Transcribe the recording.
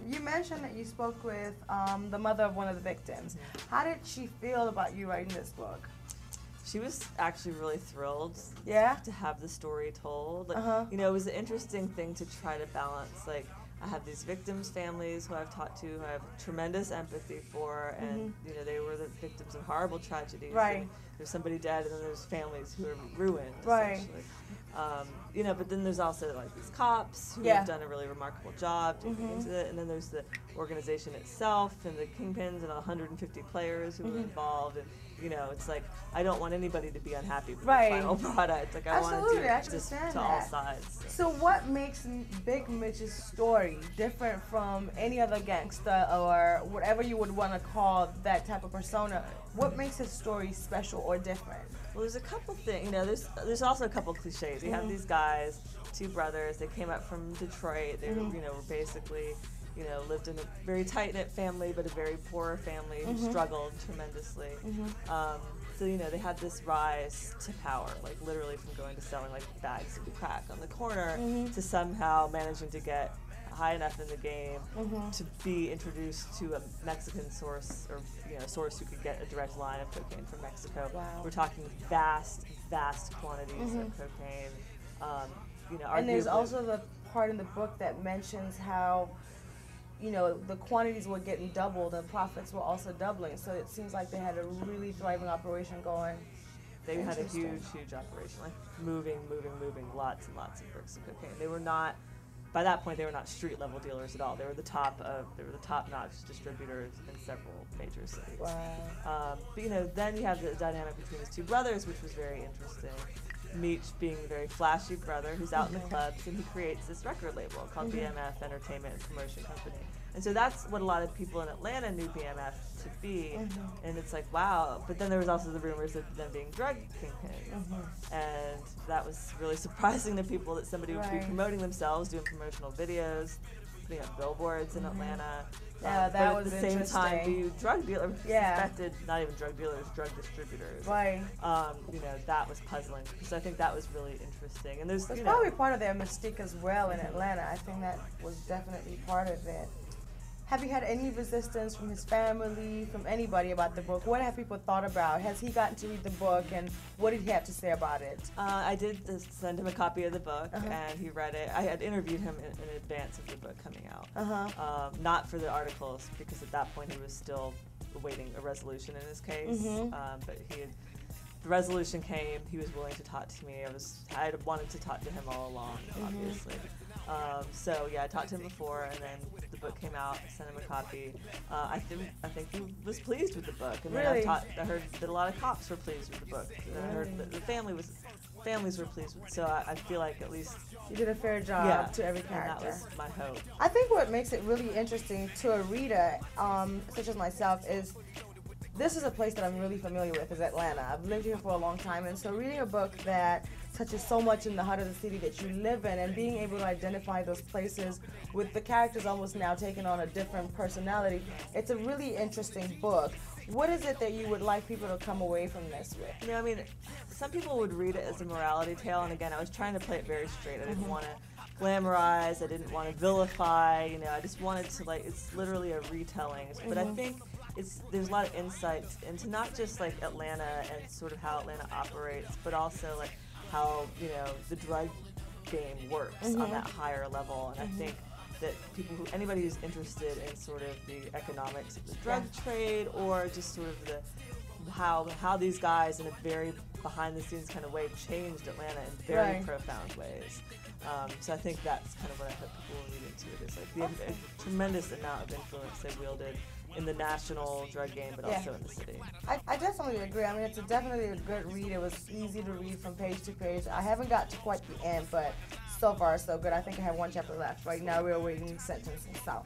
You mentioned that you spoke with the mother of one of the victims. How did she feel about you writing this book? She was actually really thrilled to have the story told. Like, you know, it was an interesting thing to try to balance. Like, I have these victims' families who I've talked to, who I have tremendous empathy for, and you know, they were the victims of horrible tragedies. Right. There's somebody dead, and then there's families who are ruined, right. essentially. You know, but then there's also like these cops who have done a really remarkable job digging into it, and then there's the organization itself and the kingpins and 150 players who were involved, and you know, it's like I don't want anybody to be unhappy with the final product. Like I want to do it just to all sides. So what makes Big Meech's story different from any other gangster or whatever you would want to call that type of persona? What makes his story special or different? Well, there's a couple things. You know, there's also a couple cliches. You have these guys, two brothers. They came up from Detroit. They were, you know, were basically, you know, lived in a very tight-knit family, but a very poor family who struggled tremendously. So, you know, they had this rise to power, like literally from going to selling like bags of crack on the corner to somehow managing to get high enough in the game to be introduced to a Mexican source, or you know, source who could get a direct line of cocaine from Mexico. Wow. We're talking vast quantities of cocaine. You know, and there's also the part in the book that mentions how, you know, the quantities were getting doubled and profits were also doubling. So it seems like they had a really thriving operation going. They had a huge operation, like moving lots and lots of bricks of cocaine. They were not. By that point, they were not street-level dealers at all. They were the top-notch distributors in several major cities. Wow. But you know, then you have the dynamic between his two brothers, which was very interesting. Meech being a very flashy brother who's out in the clubs, and he creates this record label called BMF Entertainment and Promotion Company. And so that's what a lot of people in Atlanta knew BMF to be, and it's like, wow. But then there was also the rumors of them being drug kingpins, and that was really surprising to people that somebody would be promoting themselves, doing promotional videos, putting up billboards in Atlanta. Yeah, that but was at the same time, be drug dealers, suspected, not even drug dealers, drug distributors. Right. You know, that was puzzling, because I think that was really interesting. And there's, it's probably part of their mystique as well in Atlanta. I think that was definitely part of it. Have you had any resistance from his family, from anybody about the book? What have people thought about? Has he gotten to read the book, and what did he have to say about it? I did send him a copy of the book, and he read it. I had interviewed him in advance of the book coming out. Not for the articles, because at that point he was still awaiting a resolution in his case. But the resolution came. He was willing to talk to me. I had wanted to talk to him all along, obviously. So yeah, I talked to him before, and then the book came out. I sent him a copy. I think he was pleased with the book, and then I heard that a lot of cops were pleased with the book. And I heard that the families were pleased with it. So I feel like at least you did a fair job to every character. And that was my hope. I think what makes it really interesting to a reader, such as myself, is this is a place that I'm really familiar with, is Atlanta. I've lived here for a long time, and so reading a book that touches so much in the heart of the city that you live in, and being able to identify those places with the characters almost now taking on a different personality, it's a really interesting book. What is it that you would like people to come away from this with? You know, I mean, some people would read it as a morality tale, and again, I was trying to play it very straight. I didn't want to glamorize, I didn't want to vilify, you know, I just wanted to, like, it's literally a retelling. But I think there's a lot of insights into not just like Atlanta and sort of how Atlanta operates, but also like how, you know, the drug game works on that higher level. And I think that anybody who's interested in sort of the economics of the drug trade, or just sort of how these guys in a very behind the scenes kind of way changed Atlanta in very profound ways. So I think that's kind of what I hope people will read into it, is like the tremendous amount of influence they wielded in the national drug game, but also in the city. I definitely agree. I mean, it's definitely a good read. It was easy to read from page to page. I haven't got to quite the end, but so far so good. I think I have one chapter left. Right now we're awaiting sentencing. So,